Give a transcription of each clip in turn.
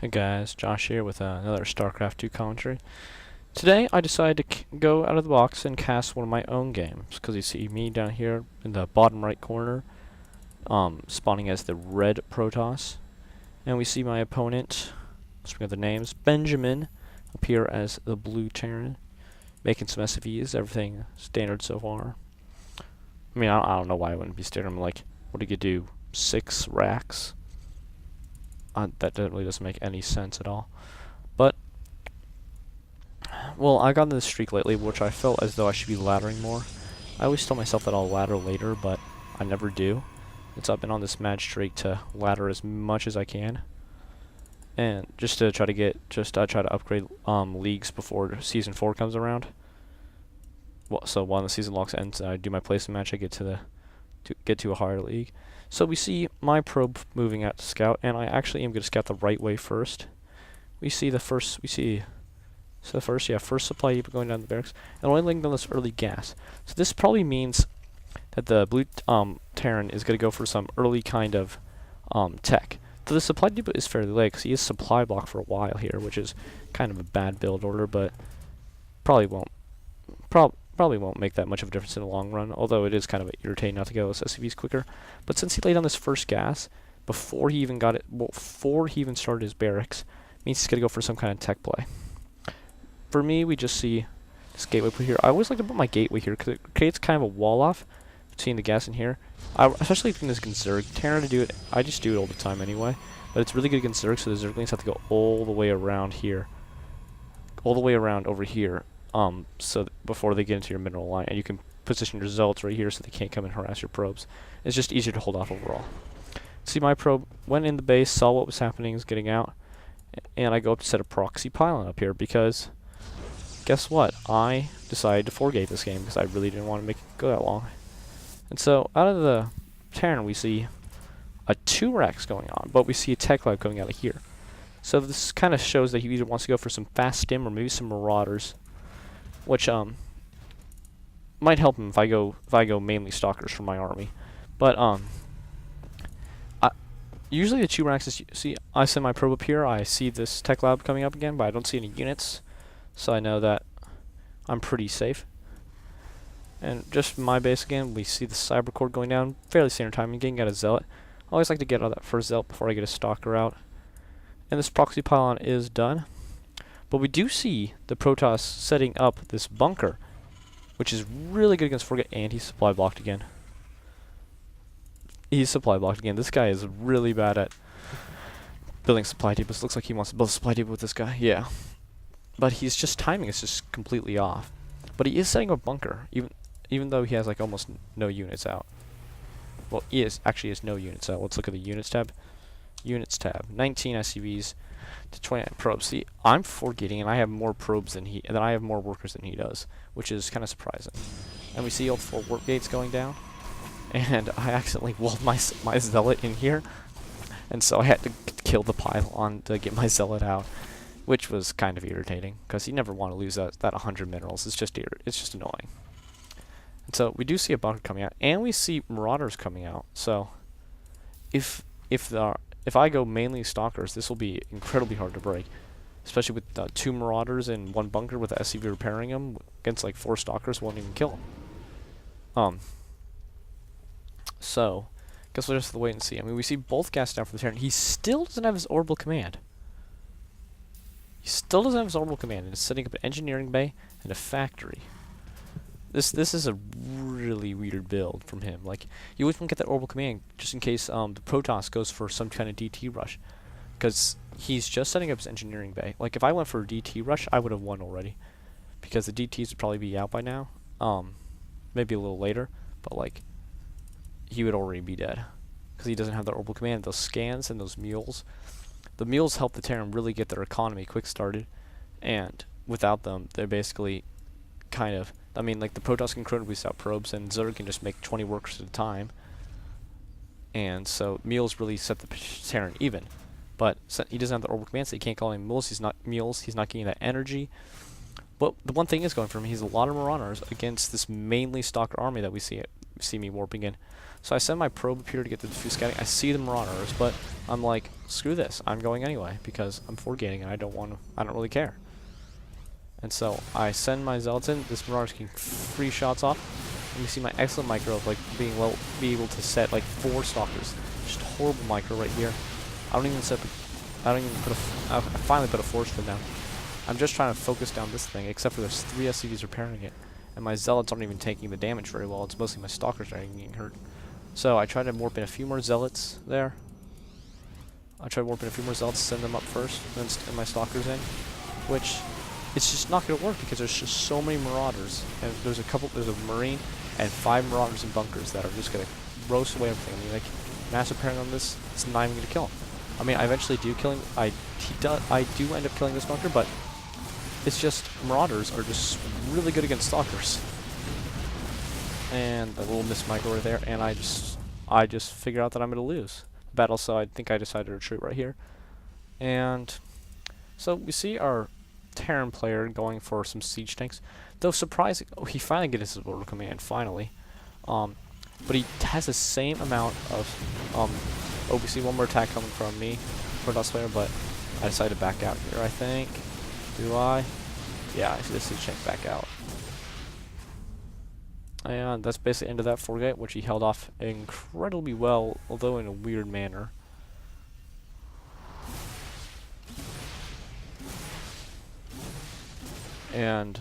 Hey guys, Josh here with another StarCraft 2 commentary. Today I decided to go out of the box and cast one of my own games, because you see me down here in the bottom right corner, spawning as the red Protoss, and we see my opponent, let's bring up the names, Benjamin, appear as the blue Terran, making some SFEs, everything standard so far. I mean, I don't know why it wouldn't be standard. I'm like, what do you do, 6 racks? That really doesn't make any sense at all. But, well, I got into this streak lately, which I felt as though I should be laddering more. I always tell myself that I'll ladder later, but I never do. I've been on this mad streak to ladder as much as I can, and just to try to upgrade leagues before Season 4 comes around. Well, so when the season locks ends, and I do my placement match, I get to a higher league. So we see my probe moving out to scout, and I actually am going to scout the right way first. We see the first supply depot going down the barracks, and only laying down this early gas. So this probably means that the blue Terran is going to go for some early kind of tech. So the supply depot is fairly late, because he is supply block for a while here, which is kind of a bad build order, but probably won't make that much of a difference in the long run, although it is kind of irritating not to get those SCVs quicker. But since he laid on this first gas, before he even started his barracks, means he's going to go for some kind of tech play. For me, we just see this gateway put here. I always like to put my gateway here, because it creates kind of a wall off between the gas and here. Especially in this against Zerg. Terran to do it, I just do it all the time anyway, but it's really good against Zerg, so the Zerglings have to go all the way around here. All the way around over here. So before they get into your mineral line, and you can position your zealots right here so they can't come and harass your probes. It's just easier to hold off overall. See, my probe went in the base, saw what was happening, was getting out, and I go up to set a proxy pylon up here because, guess what? I decided to forgate this game because I really didn't want to make it go that long. And so out of the Terran we see a 2 racks going on, but we see a tech lab coming out of here. So this kind of shows that he either wants to go for some fast stim or maybe some marauders, which might help him if I go mainly stalkers for my army. But usually the 2 racks is, see, I send my probe up here, I see this tech lab coming up again, but I don't see any units, so I know that I'm pretty safe. And just my base again, we see the cyber cord going down, fairly standard time, and getting out a zealot. I always like to get out that first zealot before I get a stalker out. And this proxy pylon is done. But we do see the Protoss setting up this bunker, which is really good against Forget, and he's supply blocked again. He's supply blocked again. This guy is really bad at building supply depots. Looks like he wants to build a supply depot with this guy. Yeah. But he's just timing is just completely off. But he is setting up a bunker, even though he has like almost no units out. Well, he actually has no units out. Let's look at the units tab. Units tab. 19 SCVs to 29 probes. See, I'm forgetting, and I have more probes than I have more workers than he does, which is kind of surprising. And we see all 4 warp gates going down, and I accidentally walled my zealot in here, and so I had to kill the pylon to get my zealot out, which was kind of irritating because you never want to lose that 100 minerals. It's just annoying. And so we do see a bunker coming out, and we see marauders coming out. So if I go mainly stalkers, this will be incredibly hard to break, especially with 2 marauders and 1 bunker with the SCV repairing them against like 4 stalkers won't even kill them. So guess we'll just have to wait and see. I mean, we see both gas down for the Terran. He still doesn't have his orbital command. He still doesn't have his orbital command, and is setting up an engineering bay and a factory. This is a really weird build from him. Like, you always want to get that orbital command just in case the Protoss goes for some kind of DT rush, because he's just setting up his engineering bay. Like, if I went for a DT rush, I would have won already, because the DTs would probably be out by now. Maybe a little later, but like, he would already be dead because he doesn't have the orbital command. Those scans and those mules. The mules help the Terran really get their economy quick started, and without them, they're basically kind of, I mean, like, the Protoss can chrono boost out probes, and Zerg can just make 20 workers at a time. And so mules really set the Terran even. But he doesn't have the orbital command, so he can't call him mules. He's not getting that energy. But the one thing is going for him, he's a lot of marauders against this mainly stalker army that we see see me warping in. So I send my probe up here to get the diffuse scouting. I see the marauders, but I'm like, screw this. I'm going anyway because I'm forgating and I don't really care. And so I send my zealots in. This marauder's getting free shots off. And you see my excellent micro of like be able to set like 4 stalkers. Just a horrible micro right here. I don't even put I finally put a force field down. I'm just trying to focus down this thing, except for there's 3 SCVs repairing it. And my zealots aren't even taking the damage very well. It's mostly my stalkers that are getting hurt. So I tried to warp in a few more zealots there. I tried to warp in a few more zealots, send them up first, then send my stalkers in. Which, it's just not going to work because there's just so many marauders. And there's a marine and 5 marauders in bunkers that are just going to roast away everything. I mean, like, massive pairing on this, it's not even going to kill him. I mean, I eventually do kill him. I do end up killing this bunker, but it's just marauders are just really good against stalkers. And a little miss micro right there, and I just figure out that I'm gonna lose the battle. So I think I decided to retreat right here. And so we see our Terran player going for some siege tanks. Though surprising, he finally gets his order command finally. But he has the same amount of we see one more attack coming from me for Dust Player, but I decided to back out here, I think. Do I? Yeah, I see the siege tank back out. And that's basically the end of that forgate, which he held off incredibly well, although in a weird manner. And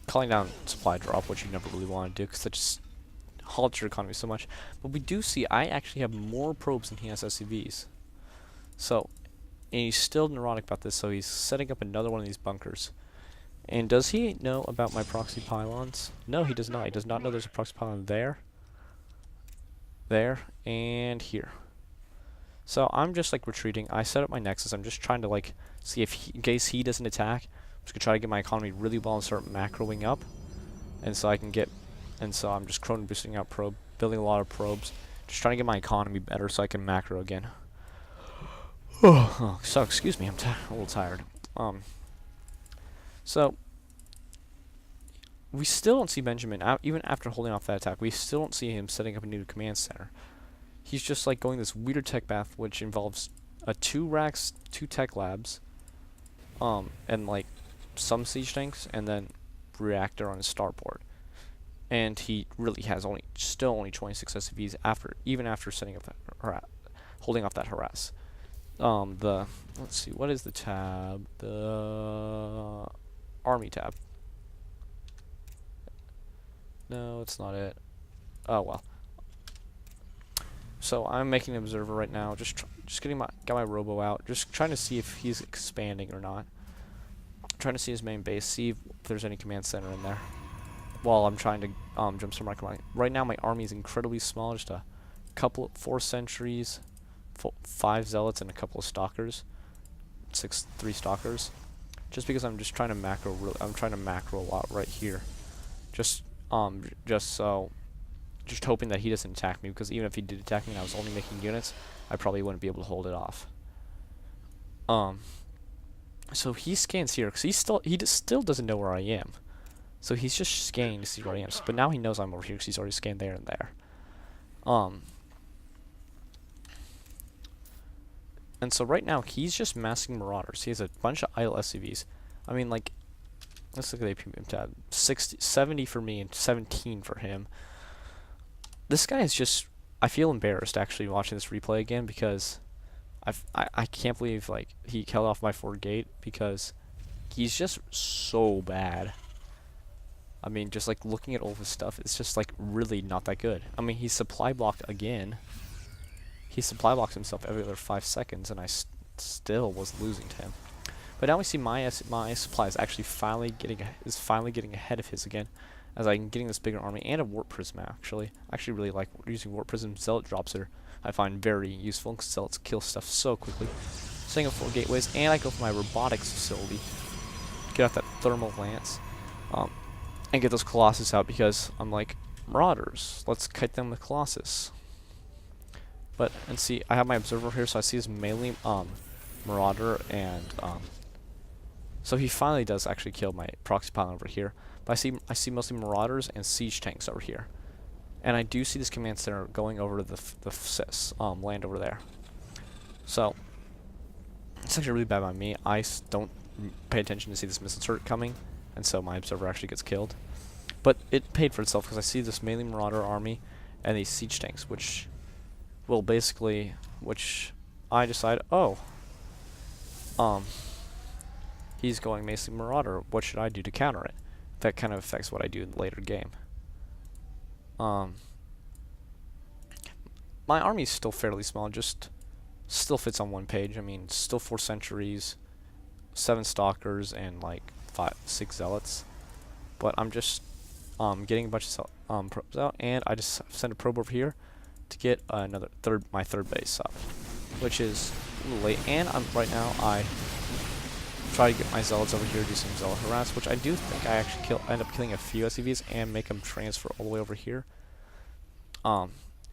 calling down supply drop, which you never really want to do, because that just halts your economy so much. But we do see I actually have more probes than he has SCVs. So, and he's still neurotic about this, so he's setting up another one of these bunkers. And does he know about my proxy pylons? No, he does not. He does not know there's a proxy pylon there, and here. So I'm just like retreating. I set up my nexus. I'm just trying to like see if in case he doesn't attack, I'm just gonna try to get my economy really well and start macroing up. And so I'm just chrono boosting out building a lot of probes, just trying to get my economy better so I can macro again. So excuse me, I'm a little tired. So we still don't see Benjamin, even after holding off that attack. We still don't see him setting up a new command center. He's just like going this weird tech path, which involves 2 racks, 2 tech labs, and like some siege tanks, and then reactor on his starport. And he really has still only 26 SCVs even after setting up that holding off that harass. Let's see, what is the tab? The army tab. No, it's not it. Oh well. So I'm making an observer right now, just got my robo out, just trying to see if he's expanding or not. Trying to see his main base, see if there's any command center in there. While I'm trying to jumpstart my command. Right now my army is incredibly small, just a couple 4 sentries, 5 zealots, and a couple of stalkers. 3 stalkers. Just because I'm just trying to macro. I'm trying to macro a lot right here. Just hoping that he doesn't attack me, because even if he did attack me and I was only making units, I probably wouldn't be able to hold it off. So he scans here because he still doesn't know where I am. So he's just scanning to see where I am. But now he knows I'm over here because he's already scanned there and there. And so right now he's just massing marauders. He has a bunch of idle SCVs. I mean, like, let's look at the premium tab. 70 for me and 17 for him. This guy is just, I feel embarrassed actually watching this replay again, because I can't believe like he held off my forward gate, because he's just so bad. I mean, just like looking at all of his stuff, it's just like really not that good. I mean, he's supply blocked again. He supply blocks himself every other 5 seconds, and I still was losing to him. But now we see my supply is actually finally getting ahead of his again, as I'm getting this bigger army and a warp prism. I actually really like using warp prism. Zealot drops are I find very useful, because zealots kill stuff so quickly. Setting up 4 gateways, and I go for my robotics facility. Get out that thermal lance, and get those colossus out, because I'm like, marauders, let's kite them with colossus. And see, I have my observer here, so I see his melee marauder, and so he finally does actually kill my proxy pylon over here. But I see mostly marauders and siege tanks over here. And I do see this command center going over to land over there. So, it's actually really bad by me. I don't pay attention to see this missile turret coming, and so my observer actually gets killed. But it paid for itself, because I see this melee marauder army and these siege tanks, which will basically, I decide, oh, he's going melee marauder, what should I do to counter it? That kind of affects what I do in the later game. My army's still fairly small, just still fits on one page. I mean, still 4 sentries, 7 stalkers, and like 6 zealots. But I'm just getting a bunch of probes out, and I just send a probe over here to get my third base up, which is a little late. And right now I try to get my zealots over here to do some zealot harass, which I do think I actually end up killing a few SCVs and make them transfer all the way over here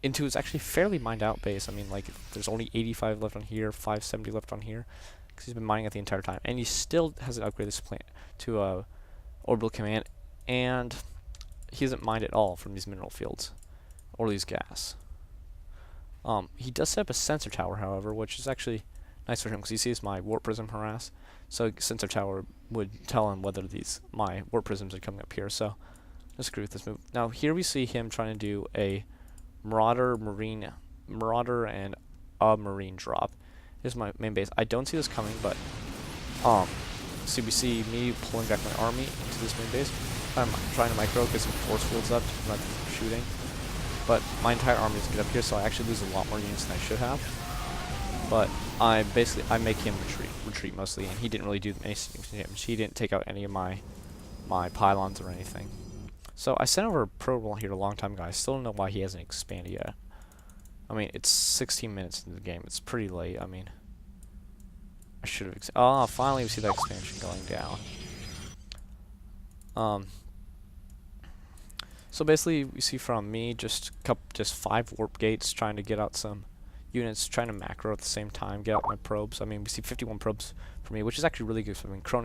into his actually fairly mined out base. I mean, like, there's only 85 left on here, 570 left on here, because he's been mining it the entire time, and he still hasn't upgraded this plant to orbital command, and he hasn't mined at all from these mineral fields or these gas. He does set up a sensor tower, however, which is actually nice for him, because he sees my warp prism harass, so sensor tower would tell him whether my warp prisms are coming up here. So let's agree with this move. Now here we see him trying to do a marauder and a marine drop. Here's my main base. I don't see this coming, but so we see me pulling back my army into this main base. I'm trying to micro get some force fields up to prevent them from shooting, but my entire army doesn't get up here, so I actually lose a lot more units than I should have. But I make him retreat mostly, and he didn't really do any damage. He didn't take out any of my pylons or anything. So I sent over a probe here a long time ago. I still don't know why he hasn't expanded yet. I mean, it's 16 minutes into the game. It's pretty late. I mean, I should have. Finally we see that expansion going down. So basically, we see from me just 5 warp gates trying to get out some units, trying to macro at the same time, get out my probes. I mean, we see 51 probes for me, which is actually really good. I mean, Croning